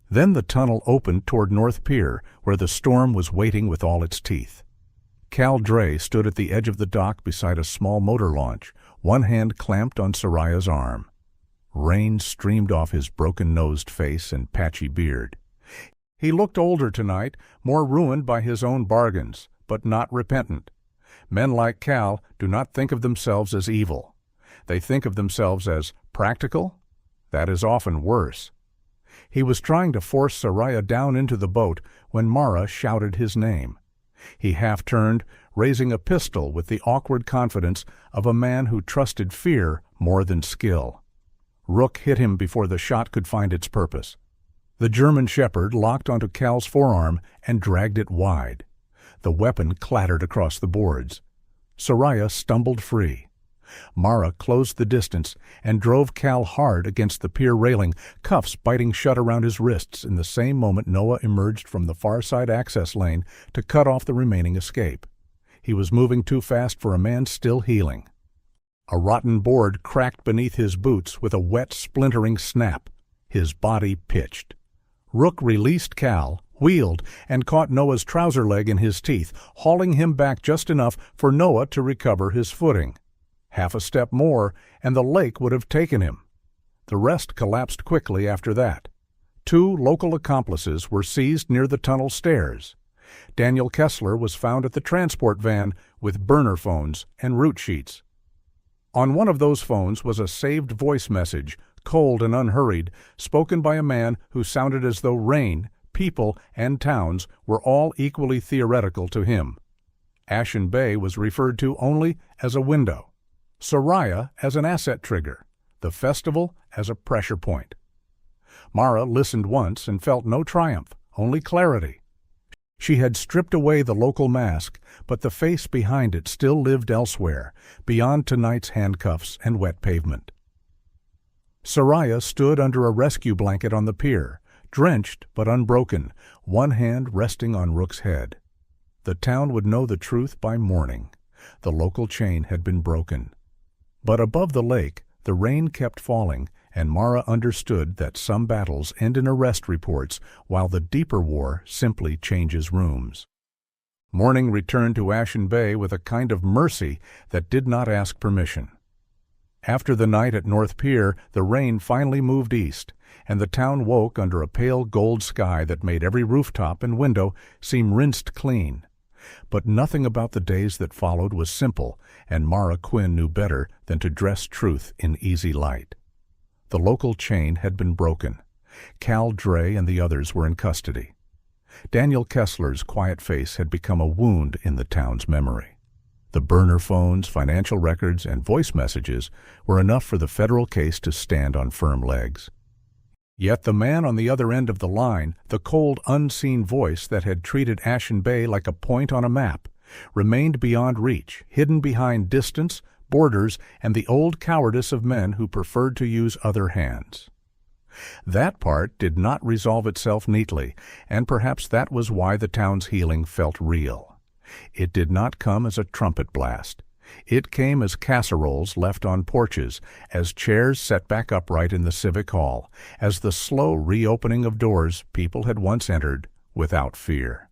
Then the tunnel opened toward North Pier, where the storm was waiting with all its teeth. Cal Dre stood at the edge of the dock beside a small motor launch, one hand clamped on Sariah's arm. Rain streamed off his broken-nosed face and patchy beard. He looked older tonight, more ruined by his own bargains, but not repentant. Men like Cal do not think of themselves as evil. They think of themselves as practical. That is often worse. He was trying to force Sariah down into the boat when Mara shouted his name. He half-turned, raising a pistol with the awkward confidence of a man who trusted fear more than skill. Rook hit him before the shot could find its purpose. The German shepherd locked onto Cal's forearm and dragged it wide. The weapon clattered across the boards. Sariah stumbled free. Mara closed the distance and drove Cal hard against the pier railing, cuffs biting shut around his wrists in the same moment Noah emerged from the far side access lane to cut off the remaining escape. He was moving too fast for a man still healing. A rotten board cracked beneath his boots with a wet, splintering snap. His body pitched. Rook released Cal, wheeled, and caught Noah's trouser leg in his teeth, hauling him back just enough for Noah to recover his footing. Half a step more, and the lake would have taken him. The rest collapsed quickly after that. 2 local accomplices were seized near the tunnel stairs. Daniel Kessler was found at the transport van with burner phones and route sheets. On one of those phones was a saved voice message, cold and unhurried, spoken by a man who sounded as though rain, people, and towns were all equally theoretical to him. Ashen Bay was referred to only as a window. Sariah as an asset trigger, the festival as a pressure point. Mara listened once and felt no triumph, only clarity. She had stripped away the local mask, but the face behind it still lived elsewhere, beyond tonight's handcuffs and wet pavement. Sariah stood under a rescue blanket on the pier, drenched but unbroken, one hand resting on Rook's head. The town would know the truth by morning. The local chain had been broken. But above the lake, the rain kept falling, and Mara understood that some battles end in arrest reports, while the deeper war simply changes rooms. Morning returned to Ashen Bay with a kind of mercy that did not ask permission. After the night at North Pier, the rain finally moved east, and the town woke under a pale gold sky that made every rooftop and window seem rinsed clean. But nothing about the days that followed was simple, and Mara Quinn knew better than to dress truth in easy light. The local chain had been broken. Cal Dre and the others were in custody. Daniel Kessler's quiet face had become a wound in the town's memory. The burner phones, financial records, and voice messages were enough for the federal case to stand on firm legs. Yet the man on the other end of the line, the cold, unseen voice that had treated Ashen Bay like a point on a map, remained beyond reach, hidden behind distance, borders, and the old cowardice of men who preferred to use other hands. That part did not resolve itself neatly, and perhaps that was why the town's healing felt real. It did not come as a trumpet blast. It came as casseroles left on porches, as chairs set back upright in the civic hall, as the slow reopening of doors people had once entered without fear.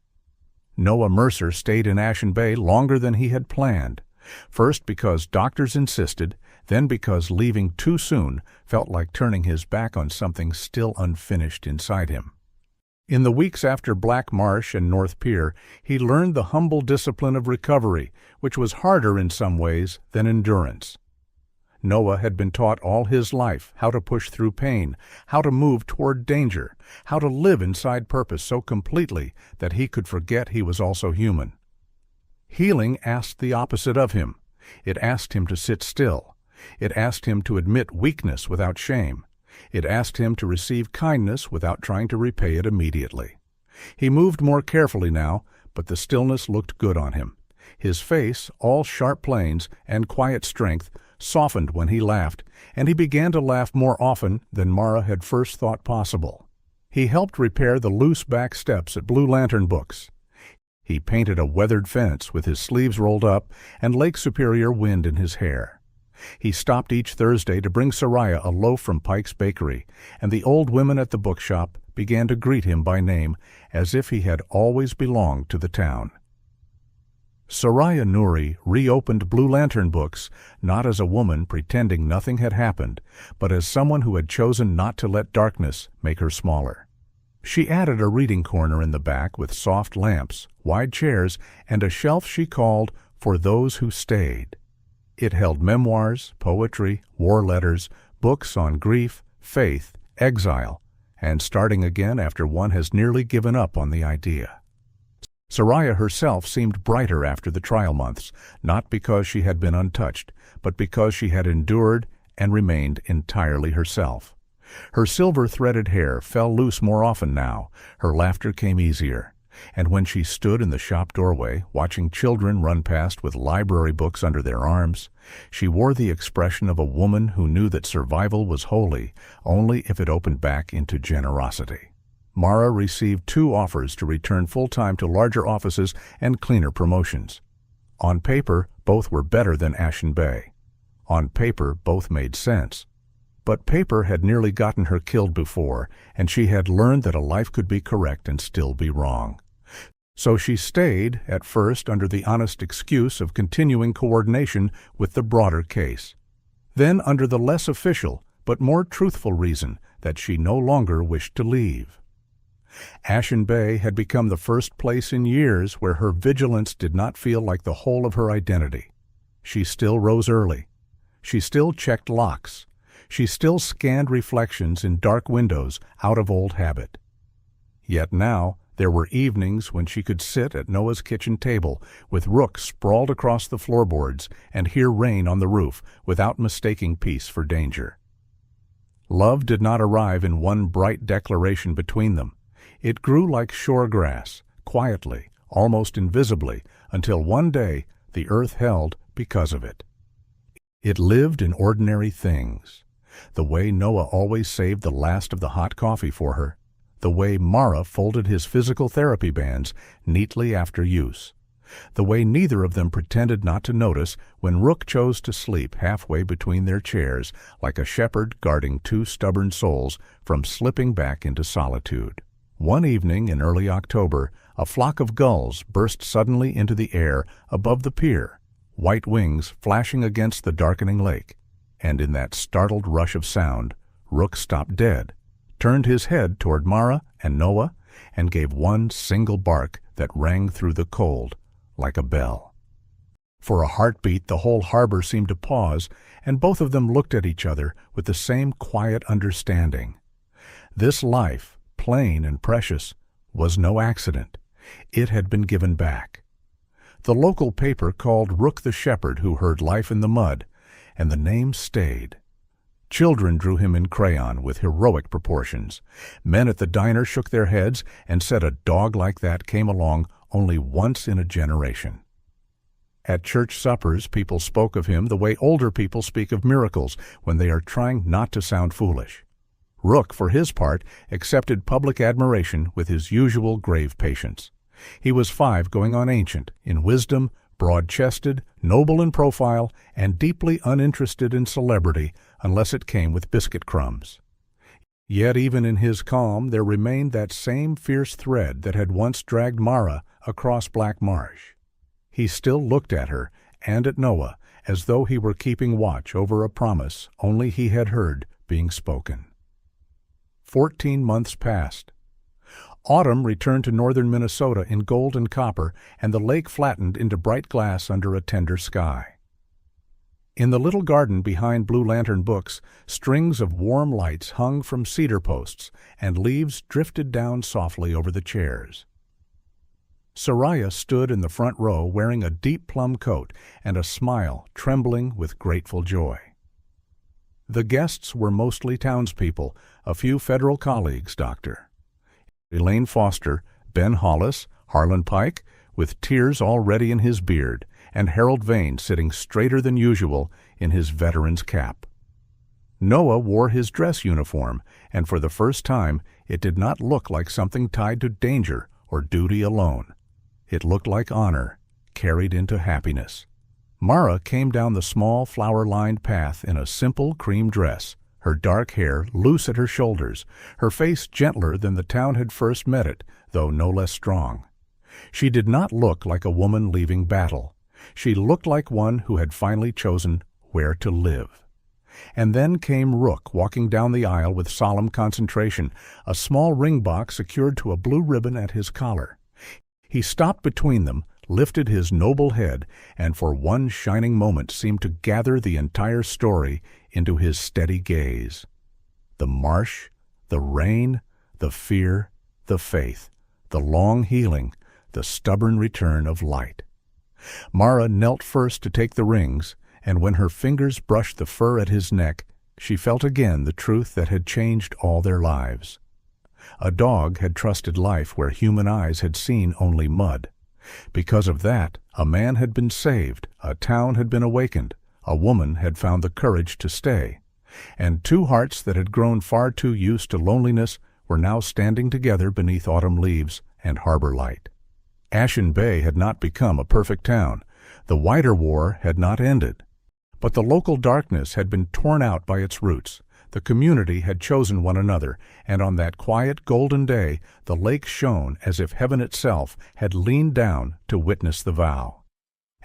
Noah Mercer stayed in Ashen Bay longer than he had planned, first because doctors insisted, then because leaving too soon felt like turning his back on something still unfinished inside him. In the weeks after Black Marsh and North Pier, he learned the humble discipline of recovery, which was harder in some ways than endurance. Noah had been taught all his life how to push through pain, how to move toward danger, how to live inside purpose so completely that he could forget he was also human. Healing asked the opposite of him. It asked him to sit still. It asked him to admit weakness without shame. It asked him to receive kindness without trying to repay it immediately. He moved more carefully now, but the stillness looked good on him. His face, all sharp planes and quiet strength, softened when he laughed, and he began to laugh more often than Mara had first thought possible. He helped repair the loose back steps at Blue Lantern Books. He painted a weathered fence with his sleeves rolled up and Lake Superior wind in his hair. He stopped each Thursday to bring Sariah a loaf from Pike's Bakery, and the old women at the bookshop began to greet him by name as if he had always belonged to the town. Sariah Nuri reopened Blue Lantern Books not as a woman pretending nothing had happened, but as someone who had chosen not to let darkness make her smaller. She added a reading corner in the back with soft lamps, wide chairs, and a shelf she called For Those Who Stayed. It held memoirs, poetry, war letters, books on grief, faith, exile, and starting again after one has nearly given up on the idea. Sariah herself seemed brighter after the trial months, not because she had been untouched, but because she had endured and remained entirely herself. Her silver-threaded hair fell loose more often now, her laughter came easier. And when she stood in the shop doorway, watching children run past with library books under their arms, she wore the expression of a woman who knew that survival was holy only if it opened back into generosity. Mara received 2 offers to return full-time to larger offices and cleaner promotions. On paper, both were better than Ashen Bay. On paper, both made sense. But paper had nearly gotten her killed before, and she had learned that a life could be correct and still be wrong. So she stayed, at first under the honest excuse of continuing coordination with the broader case. Then under the less official, but more truthful reason that she no longer wished to leave. Ashen Bay had become the first place in years where her vigilance did not feel like the whole of her identity. She still rose early. She still checked locks. She still scanned reflections in dark windows out of old habit. Yet now there were evenings when she could sit at Noah's kitchen table with Rook sprawled across the floorboards and hear rain on the roof without mistaking peace for danger. Love did not arrive in one bright declaration between them. It grew like shore grass, quietly, almost invisibly, until one day the earth held because of it. It lived in ordinary things. The way Noah always saved the last of the hot coffee for her. The way Mara folded his physical therapy bands neatly after use. The way neither of them pretended not to notice when Rook chose to sleep halfway between their chairs like a shepherd guarding 2 stubborn souls from slipping back into solitude. One evening in early October, a flock of gulls burst suddenly into the air above the pier, white wings flashing against the darkening lake, and in that startled rush of sound, Rook stopped dead, turned his head toward Mara and Noah, and gave one single bark that rang through the cold like a bell. For a heartbeat, the whole harbor seemed to pause, and both of them looked at each other with the same quiet understanding. This life, plain and precious, was no accident. It had been given back. The local paper called Rook the shepherd who heard life in the mud, and the name stayed. Children drew him in crayon with heroic proportions. Men at the diner shook their heads and said a dog like that came along only once in a generation. At church suppers, people spoke of him the way older people speak of miracles when they are trying not to sound foolish. Rook, for his part, accepted public admiration with his usual grave patience. He was 5 going on ancient, in wisdom, broad-chested, noble in profile, and deeply uninterested in celebrity unless it came with biscuit crumbs. Yet even in his calm there remained that same fierce thread that had once dragged Mara across Black Marsh. He still looked at her and at Noah as though he were keeping watch over a promise only he had heard being spoken. 14 months passed. Autumn returned to northern Minnesota in gold and copper, and the lake flattened into bright glass under a tender sky. In the little garden behind Blue Lantern books, strings of warm lights hung from cedar posts, and leaves drifted down softly over the chairs. Sariah stood in the front row wearing a deep plum coat and a smile trembling with grateful joy. The guests were mostly townspeople, a few federal colleagues, Dr. Elaine Foster, Ben Hollis, Harlan Pike, with tears already in his beard, and Harold Vane sitting straighter than usual in his veteran's cap. Noah wore his dress uniform, and for the first time it did not look like something tied to danger or duty alone. It looked like honor, carried into happiness. Mara came down the small flower-lined path in a simple cream dress, her dark hair loose at her shoulders, her face gentler than the town had first met it, though no less strong. She did not look like a woman leaving battle. She looked like one who had finally chosen where to live. And then came Rook walking down the aisle with solemn concentration, a small ring box secured to a blue ribbon at his collar. He stopped between them, lifted his noble head, and for one shining moment seemed to gather the entire story into his steady gaze. The marsh, the rain, the fear, the faith, the long healing, the stubborn return of light. Mara knelt first to take the rings, and when her fingers brushed the fur at his neck, she felt again the truth that had changed all their lives. A dog had trusted life where human eyes had seen only mud. Because of that, a man had been saved, a town had been awakened, a woman had found the courage to stay, and two hearts that had grown far too used to loneliness were now standing together beneath autumn leaves and harbor light. Ashen Bay had not become a perfect town. The wider war had not ended. But the local darkness had been torn out by its roots. The community had chosen one another, and on that quiet golden day the lake shone as if heaven itself had leaned down to witness the vow.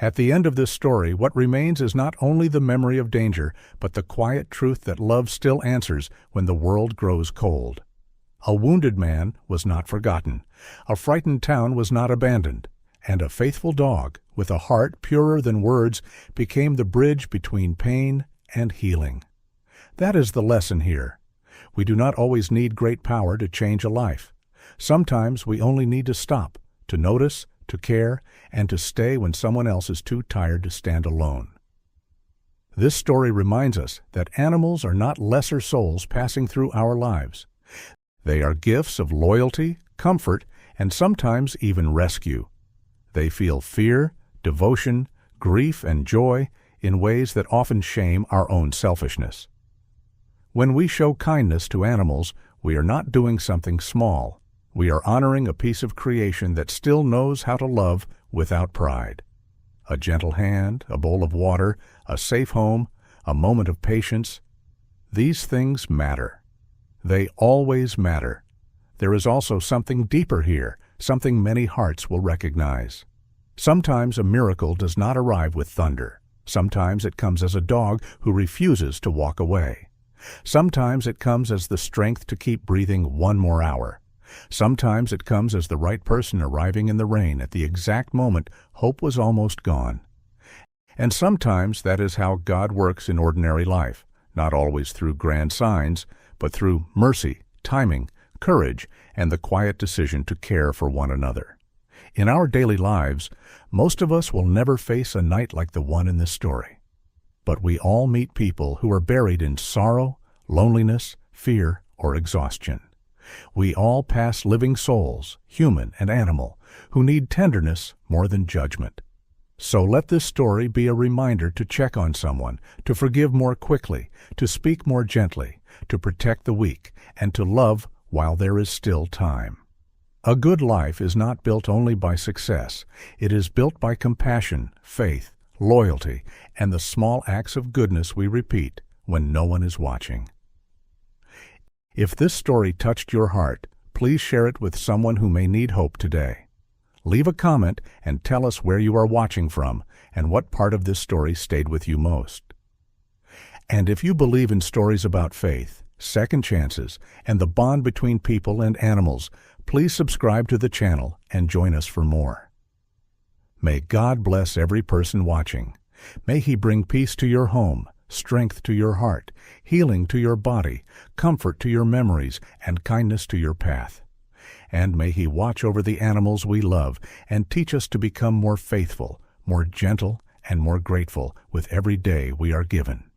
At the end of this story, what remains is not only the memory of danger, but the quiet truth that love still answers when the world grows cold. A wounded man was not forgotten, a frightened town was not abandoned, and a faithful dog, with a heart purer than words, became the bridge between pain and healing. That is the lesson here. We do not always need great power to change a life. Sometimes we only need to stop, to notice, to care, and to stay when someone else is too tired to stand alone. This story reminds us that animals are not lesser souls passing through our lives. They are gifts of loyalty, comfort, and sometimes even rescue. They feel fear, devotion, grief, and joy in ways that often shame our own selfishness. When we show kindness to animals, we are not doing something small. We are honoring a piece of creation that still knows how to love without pride. A gentle hand, a bowl of water, a safe home, a moment of patience. These things matter. They always matter. There is also something deeper here, something many hearts will recognize. Sometimes a miracle does not arrive with thunder. Sometimes it comes as a dog who refuses to walk away. Sometimes it comes as the strength to keep breathing one more hour. Sometimes it comes as the right person arriving in the rain at the exact moment hope was almost gone. And sometimes that is how God works in ordinary life, not always through grand signs, but through mercy, timing, courage, and the quiet decision to care for one another. In our daily lives, most of us will never face a night like the one in this story. But we all meet people who are buried in sorrow, loneliness, fear, or exhaustion. We all pass living souls, human and animal, who need tenderness more than judgment. So let this story be a reminder to check on someone, to forgive more quickly, to speak more gently, to protect the weak, and to love while there is still time. A good life is not built only by success. It is built by compassion, faith, loyalty, and the small acts of goodness we repeat when no one is watching. If this story touched your heart, please share it with someone who may need hope today. Leave a comment and tell us where you are watching from and what part of this story stayed with you most. And if you believe in stories about faith, second chances, and the bond between people and animals, please subscribe to the channel and join us for more. May God bless every person watching. May He bring peace to your home, strength to your heart, healing to your body, comfort to your memories, and kindness to your path. And may He watch over the animals we love and teach us to become more faithful, more gentle, and more grateful with every day we are given.